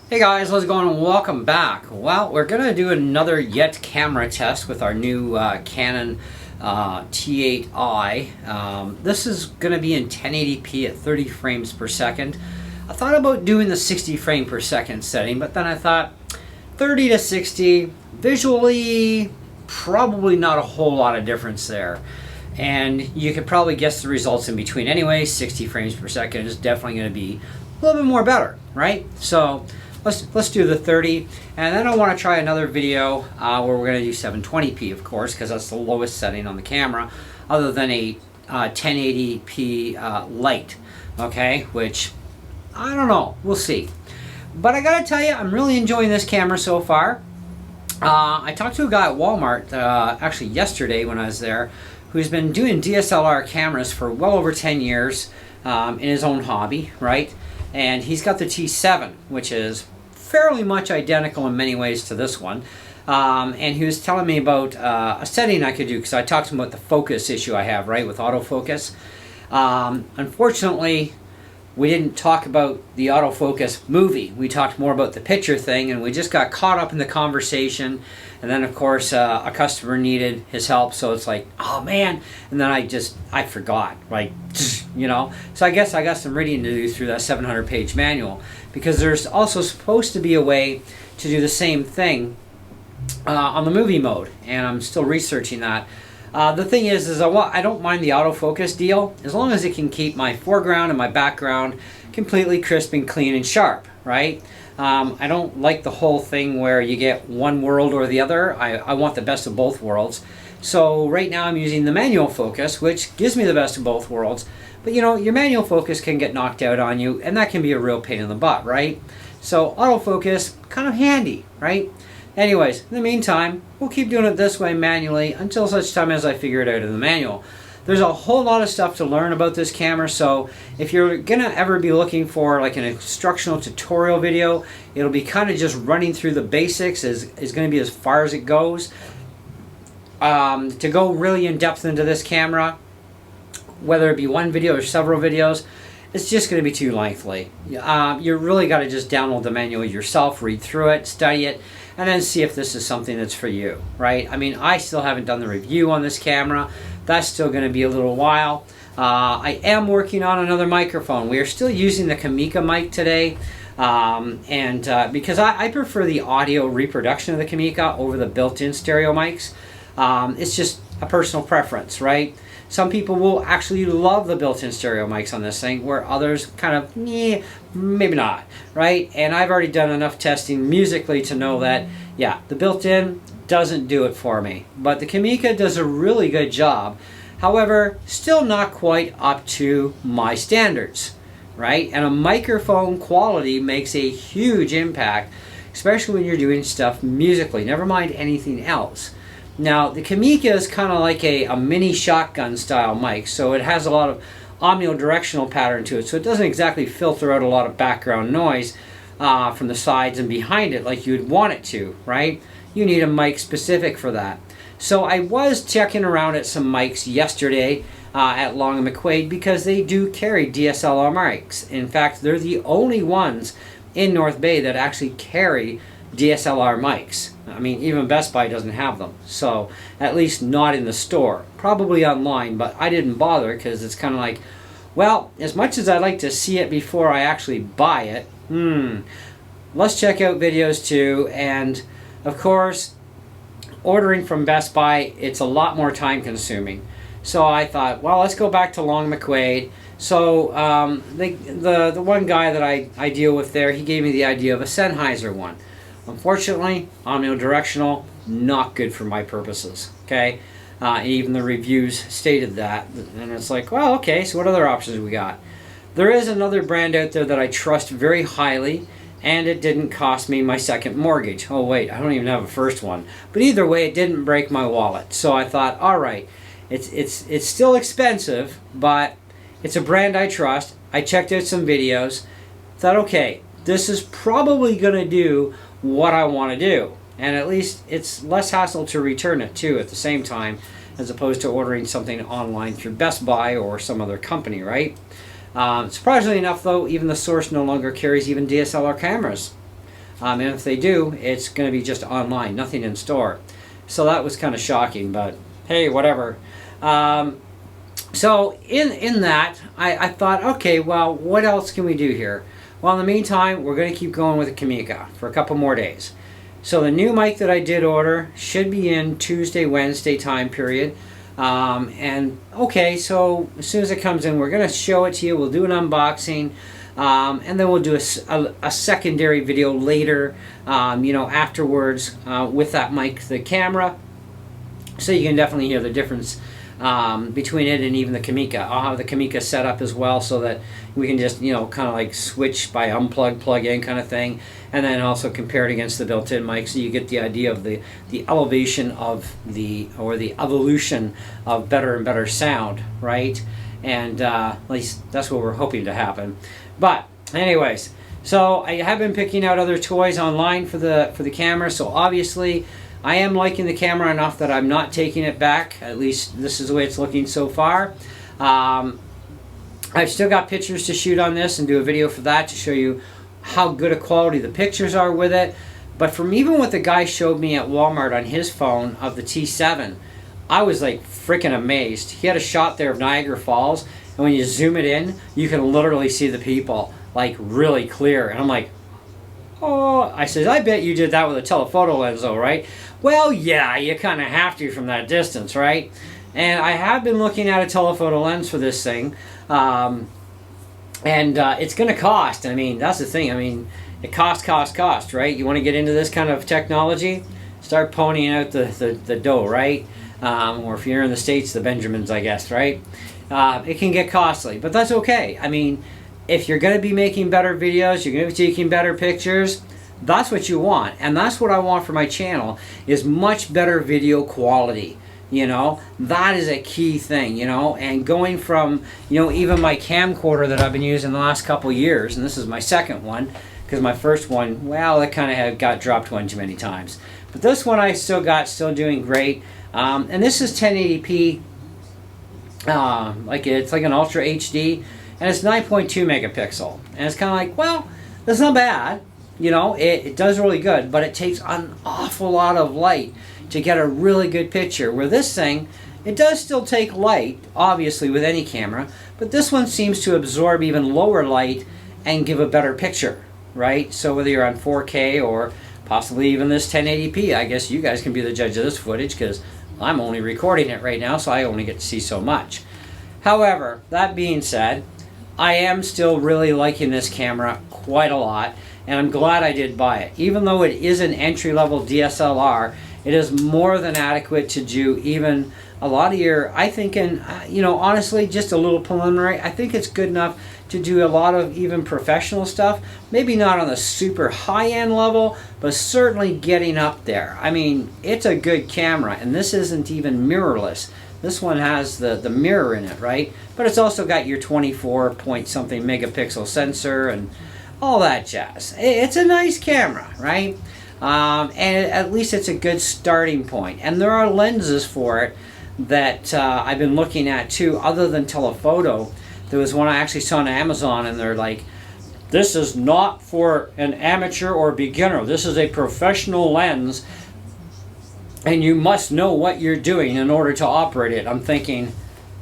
Hey guys, how's it going and welcome back. Well, we're going to do another yet camera test with our new Canon T8i. This is going to be in 1080p at 30 frames per second. I thought about doing the 60 frame per second setting, but then I thought 30 to 60, visually, probably not a whole lot of difference there. And you could probably guess the results in between anyway. 60 frames per second is definitely going to be a little bit more better, right? So let's do the 30, and then I want to try another video where we're going to do 720p, of course, because that's the lowest setting on the camera, other than a 1080p light, okay, which, I don't know, we'll see. But I gotta tell you, I'm really enjoying this camera so far. I talked to a guy at Walmart, actually yesterday when I was there, who's been doing DSLR cameras for well over 10 years in his own hobby, right? And he's got the T7, which is fairly much identical in many ways to this one. And he was telling me about a setting I could do, because I talked to him about the focus issue I have, right, with autofocus. Unfortunately, we didn't talk about the autofocus movie. We talked more about the picture thing, and we just got caught up in the conversation. And then, of course, a customer needed his help, so it's like, oh man. And then I forgot, like, you know. So I guess I got some reading to do through that 700-page manual, because there's also supposed to be a way to do the same thing on the movie mode, and I'm still researching that. The thing is I don't mind the autofocus deal, as long as it can keep my foreground and my background completely crisp and clean and sharp, right? I don't like the whole thing where you get one world or the other. I want the best of both worlds. So right now I'm using the manual focus, which gives me the best of both worlds. But you know, your manual focus can get knocked out on you, and that can be a real pain in the butt, right? So autofocus, kind of handy, right? Anyways, in the meantime, we'll keep doing it this way manually until such time as I figure it out in the manual. There's a whole lot of stuff to learn about this camera, so if you're gonna ever be looking for like an instructional tutorial video, it'll be kind of just running through the basics, is gonna be as far as it goes. To go really in depth into this camera, whether it be one video or several videos, it's just going to be too lengthy. You really got to just download the manual yourself, read through it, study it, and then see if this is something that's for you, right? I mean, I still haven't done the review on this camera. That's still going to be a little while. I am working on another microphone. We are still using the Kamika mic today, because I prefer the audio reproduction of the Kamika over the built-in stereo mics. It's just a personal preference, right? Some people will actually love the built-in stereo mics on this thing, where others kind of, maybe not, right? And I've already done enough testing musically to know that, yeah, the built-in doesn't do it for me. But the Kamika does a really good job. However, still not quite up to my standards, right? And a microphone quality makes a huge impact, especially when you're doing stuff musically, never mind anything else. Now, the Kamika is kind of like a mini shotgun style mic, so it has a lot of omnidirectional pattern to it, so it doesn't exactly filter out a lot of background noise from the sides and behind it like you'd want it to, right? You need a mic specific for that. So I was checking around at some mics yesterday at Long & McQuaid, because they do carry DSLR mics. In fact, they're the only ones in North Bay that actually carry DSLR mics. I mean, even Best Buy doesn't have them, so at least not in the store. Probably online, but I didn't bother, because it's kind of like, well, as much as I'd like to see it before I actually buy it, let's check out videos too. And of course, ordering from Best Buy, it's a lot more time consuming. So I thought, well, let's go back to Long McQuaid. So the one guy that I deal with there, he gave me the idea of a Sennheiser one. Unfortunately, omnidirectional, not good for my purposes, okay? Even the reviews stated that. And it's like, well, okay, so what other options we got? There is another brand out there that I trust very highly, and it didn't cost me my second mortgage. Oh wait, I don't even have a first one. But either way, it didn't break my wallet. So I thought, all right, it's still expensive, but it's a brand I trust. I checked out some videos, thought, okay, this is probably going to do what I want to do, and at least it's less hassle to return it too at the same time, as opposed to ordering something online through Best Buy or some other company, right? Surprisingly enough though, even the source no longer carries even DSLR cameras. And if they do, it's going to be just online, nothing in store. So that was kind of shocking, but hey, whatever. So in that, I thought, okay, well, what else can we do here? Well, in the meantime, we're going to keep going with the Kamika for a couple more days. So the new mic that I did order should be in Tuesday, Wednesday time period. And okay, so as soon as it comes in, we're going to show it to you. We'll do an unboxing. And then we'll do a secondary video later, afterwards with that mic, the camera. So you can definitely hear the difference between it and even the Kamika. I'll have the Kamika set up as well so that we can just, kind of like switch by unplug, plug in kind of thing. And then also compare it against the built-in mic so you get the idea of the elevation of the evolution of better and better sound, right? And at least that's what we're hoping to happen. But anyways, so I have been picking out other toys online for the camera. So obviously I am liking the camera enough that I'm not taking it back. At least this is the way it's looking so far. I've still got pictures to shoot on this and do a video for that to show you how good a quality the pictures are with it. But from even what the guy showed me at Walmart on his phone of the T7, I was like freaking amazed. He had a shot there of Niagara Falls, and when you zoom it in, you can literally see the people like really clear. And I'm like, oh, I said, I bet you did that with a telephoto lens though, right? Well, yeah, you kind of have to from that distance, right? And I have been looking at a telephoto lens for this thing. It's going to cost. I mean, that's the thing. I mean, it costs, right? You want to get into this kind of technology, start ponying out the dough, right? Or if you're in the States, the Benjamins, I guess, right? It can get costly, but that's okay. I mean, if you're going to be making better videos, you're going to be taking better pictures, that's what you want. And that's what I want for my channel, is much better video quality. That is a key thing, and going from, even my camcorder that I've been using the last couple years, and this is my second one, because my first one, well, it kind of got dropped one too many times. But this one I still doing great. And this is 1080p, it's like an Ultra HD, and it's 9.2 megapixel. And it's kind of like, well, that's not bad. It does really good, but it takes an awful lot of light to get a really good picture. Where this thing, it does still take light, obviously, with any camera, but this one seems to absorb even lower light and give a better picture, right? So whether you're on 4K or possibly even this 1080p, I guess you guys can be the judge of this footage, because I'm only recording it right now, so I only get to see so much. However, that being said, I am still really liking this camera quite a lot, and I'm glad I did buy it. Even though it is an entry-level DSLR, it is more than adequate to do even a lot of your, I think, honestly, just a little preliminary, I think it's good enough to do a lot of even professional stuff. Maybe not on the super high-end level, but certainly getting up there. I mean, it's a good camera, and this isn't even mirrorless. This one has the mirror in it, right? But it's also got your 24-point-something megapixel sensor and all that jazz. It's a nice camera, right? And at least it's a good starting point. And there are lenses for it that I've been looking at too, other than telephoto. There was one I actually saw on Amazon, and they're like, this is not for an amateur or beginner. This is a professional lens, and you must know what you're doing in order to operate it. I'm thinking,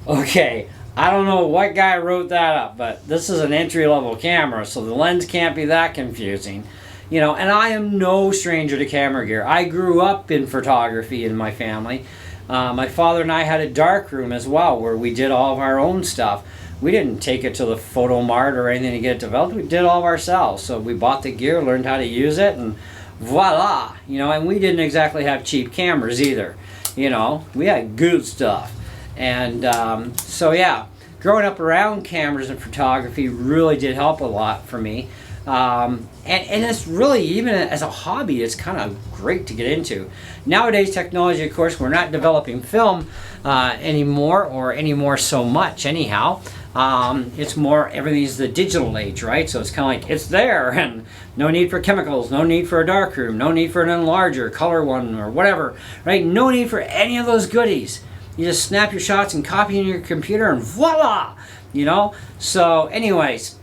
okay, I don't know what guy wrote that up, but this is an entry-level camera, so the lens can't be that confusing. And I am no stranger to camera gear. I grew up in photography in my family. My father and I had a dark room as well, where we did all of our own stuff. We didn't take it to the photo mart or anything to get it developed. We did all of ourselves. So we bought the gear, learned how to use it, and voila. And we didn't exactly have cheap cameras either. We had good stuff. And so yeah, growing up around cameras and photography really did help a lot for me. And it's really, even as a hobby, it's kind of great to get into. Nowadays, technology, of course, we're not developing film anymore, or anymore so much anyhow. It's more, everything's the digital age, right? So it's kind of like, it's there, and no need for chemicals, no need for a darkroom, no need for an enlarger, color one, or whatever, right? No need for any of those goodies. You just snap your shots and copy in your computer, and voila! So anyways,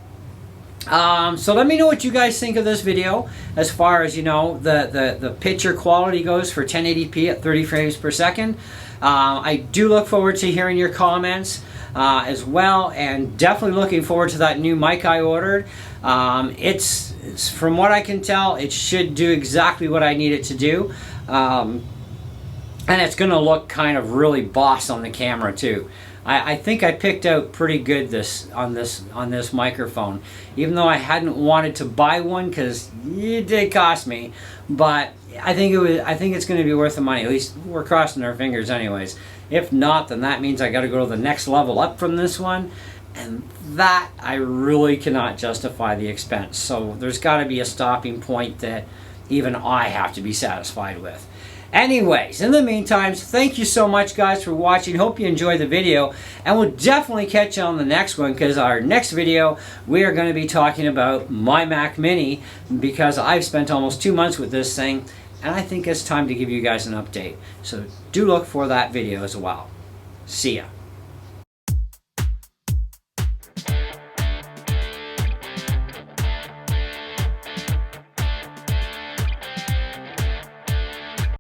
So let me know what you guys think of this video as far as, you know, the picture quality goes for 1080p at 30 frames per second. I do look forward to hearing your comments as well, and definitely looking forward to that new mic I ordered. It's from what I can tell, it should do exactly what I need it to do. And it's going to look kind of really boss on the camera too. I think I picked out pretty good on this microphone, even though I hadn't wanted to buy one because it did cost me. But I think it's going to be worth the money. At least we're crossing our fingers, anyways. If not, then that means I got to go to the next level up from this one, and that I really cannot justify the expense. So there's got to be a stopping point that even I have to be satisfied with. Anyways, in the meantime, thank you so much, guys, for watching. Hope you enjoyed the video, and we'll definitely catch you on the next one, because our next video we are going to be talking about my Mac Mini, because I've spent almost 2 months with this thing, and I think it's time to give you guys an update. So do look for that video as well. See ya.